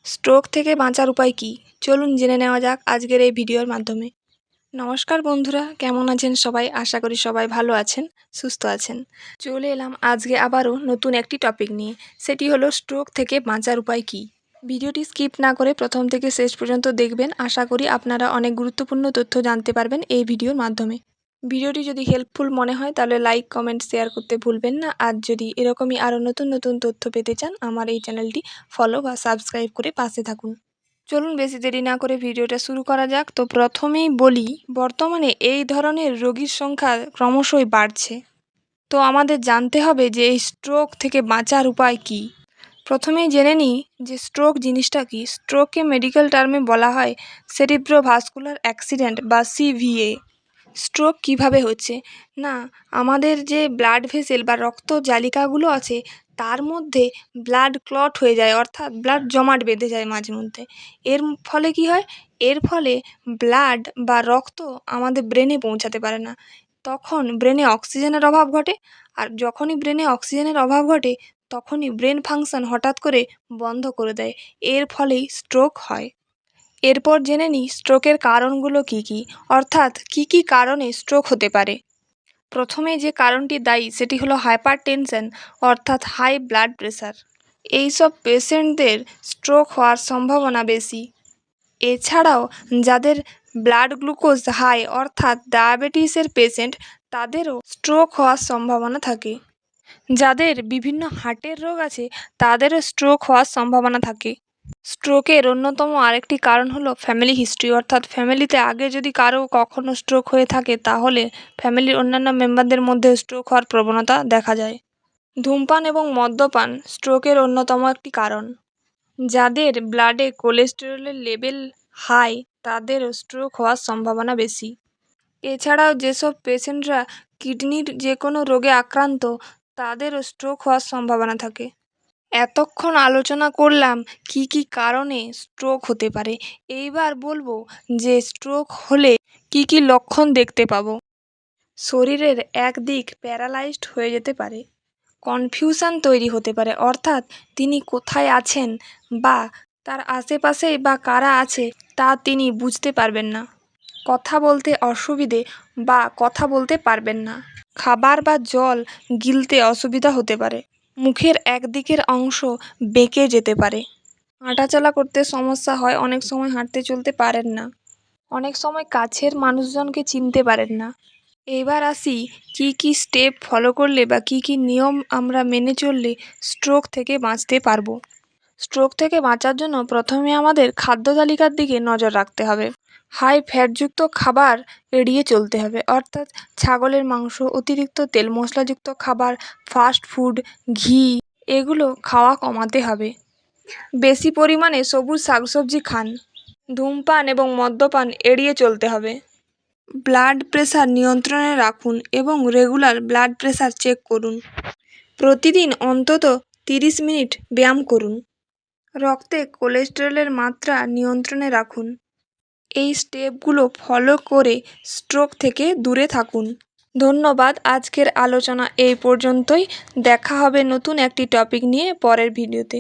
Stroke থেকে বাঁচার উপায় কী? চলুন জেনে নেওয়া যাক আজকের এই ভিডিওর মাধ্যমে। নমস্কার বন্ধুরা, কেমন আছেন সবাই? আশা করি সবাই ভালো আছেন, সুস্থ আছেন। চলে এলাম আজকে আবারও নতুন একটি টপিক নিয়ে। সেটি হলো স্ট্রোক থেকে বাঁচার উপায় কী? ভিডিওটি স্কিপ না করে প্রথম থেকে শেষ পর্যন্ত দেখবেন। আশা করি আপনারা অনেক গুরুত্বপূর্ণ তথ্য জানতে পারবেন এই ভিডিওর মাধ্যমে। ভিডিওটি যদি হেল্পফুল মনে হয় তাহলে লাইক, কমেন্ট, শেয়ার করতে ভুলবেন না। আর যদি এরকমই আরও নতুন নতুন তথ্য পেতে চান আমার এই চ্যানেলটি ফলো বা সাবস্ক্রাইব করে পাশে থাকুন। চলুন বেশি দেরি না করে ভিডিওটা শুরু করা যাক। তো প্রথমেই বলি, বর্তমানে এই ধরনের রোগীর সংখ্যা ক্রমশই বাড়ছে। তো আমাদের জানতে হবে যে এই স্ট্রোক থেকে বাঁচার উপায় কী। প্রথমেই জেনে নিই যে স্ট্রোক জিনিসটা কী। স্ট্রোককে মেডিকেল টার্মে বলা হয় সেরিব্রোভাস্কুলার অ্যাক্সিডেন্ট বা সিভিএ। স্ট্রোক কিভাবে হচ্ছে না, আমাদের যে ব্লাড ভেসেল বা রক্ত জালিকাগুলো আছে তার মধ্যে ব্লাড ক্লট হয়ে যায়, অর্থাৎ ব্লাড জমাট বেঁধে যায় মাঝে মধ্যে। এর ফলে কি হয়, এর ফলে ব্লাড বা রক্ত আমাদের ব্রেনে পৌঁছাতে পারে না। তখন ব্রেনে অক্সিজেনের অভাব ঘটে, আর যখনই ব্রেনে অক্সিজেনের অভাব ঘটে তখনই ব্রেন ফাংশন হঠাৎ করে বন্ধ করে দেয়। এর ফলেই স্ট্রোক হয়। এরপর জেনে নিই স্ট্রোকের কারণগুলো কী কী, অর্থাৎ কী কী কারণে স্ট্রোক হতে পারে। প্রথমে যে কারণটি দায়ী সেটি হলো হাইপারটেনশন, অর্থাৎ হাই ব্লাড প্রেশার। এইসব পেশেন্টদের স্ট্রোক হওয়ার সম্ভাবনা বেশি। এছাড়াও যাদের ব্লাড গ্লুকোজ হাই, অর্থাৎ ডায়াবেটিসের পেশেন্ট, তাদেরও স্ট্রোক হওয়ার সম্ভাবনা থাকে। যাদের বিভিন্ন হার্টের রোগ আছে তাদেরও স্ট্রোক হওয়ার সম্ভাবনা থাকে। স্ট্রোকের অন্যতম আরেকটি কারণ হলো ফ্যামিলি হিস্ট্রি, অর্থাৎ ফ্যামিলিতে আগে যদি কারো কখনো স্ট্রোক হয়ে থাকে তাহলে ফ্যামিলির অন্যান্য মেম্বারদের মধ্যে স্ট্রোক হওয়ার প্রবণতা দেখা যায়। ধূমপান এবং মদ্যপান স্ট্রোকের অন্যতম একটি কারণ। যাদের ব্লাডে কোলেস্টেরলের লেভেল হাই তাদেরও স্ট্রোক হওয়ার সম্ভাবনা বেশি। এছাড়াও যেসব পেশেন্টরা কিডনির যে কোনো রোগে আক্রান্ত তাদেরও স্ট্রোক হওয়ার সম্ভাবনা থাকে। এতক্ষণ আলোচনা করলাম কি কি কারণে স্ট্রোক হতে পারে। এইবার বলবো যে স্ট্রোক হলে কি কি লক্ষণ দেখতে পাবো। শরীরের এক দিক প্যারালাইজড হয়ে যেতে পারে, কনফিউশন তৈরি হতে পারে, অর্থাৎ তিনি কোথায় আছেন বা তার আশেপাশেই বা কারা আছে তা তিনি বুঝতে পারবেন না। কথা বলতে অসুবিধে বা কথা বলতে পারবেন না। খাবার বা জল গিলতে অসুবিধা হতে পারে। মুখের একদিকের অংশ বেঁকে যেতে পারে। হাঁটাচলা করতে সমস্যা হয়, অনেক সময় হাঁটতে চলতে পারেন না। অনেক সময় কাছের মানুষজনকে চিনতে পারেন না। এবার আসি কি কি স্টেপ ফলো করলে বা কি কি নিয়ম আমরা মেনে চললে স্ট্রোক থেকে বাঁচতে পারবো। স্ট্রোক থেকে বাঁচার জন্য প্রথমে আমাদের খাদ্য তালিকার দিকে নজর রাখতে হবে। হাই ফ্যাটযুক্ত খাবার এড়িয়ে চলতে হবে, অর্থাৎ ছাগলের মাংস, অতিরিক্ত তেল মশলাযুক্ত খাবার, ফাস্ট ফুড, ঘি এগুলো খাওয়া কমাতে হবে। বেশি পরিমাণে সবুজ শাকসবজি খান। ধূমপান এবং মদ্যপান এড়িয়ে চলতে হবে। ব্লাড প্রেশার নিয়ন্ত্রণে রাখুন এবং রেগুলার ব্লাড প্রেশার চেক করুন। প্রতিদিন অন্তত 30 মিনিট ব্যায়াম করুন। রক্তে কোলেস্টেরলের মাত্রা নিয়ন্ত্রণে রাখুন। এই স্টেপগুলো ফলো করে স্ট্রোক থেকে দূরে থাকুন। ধন্যবাদ। আজকের আলোচনা এই পর্যন্তই। দেখা হবে নতুন একটি টপিক নিয়ে পরের ভিডিওতে।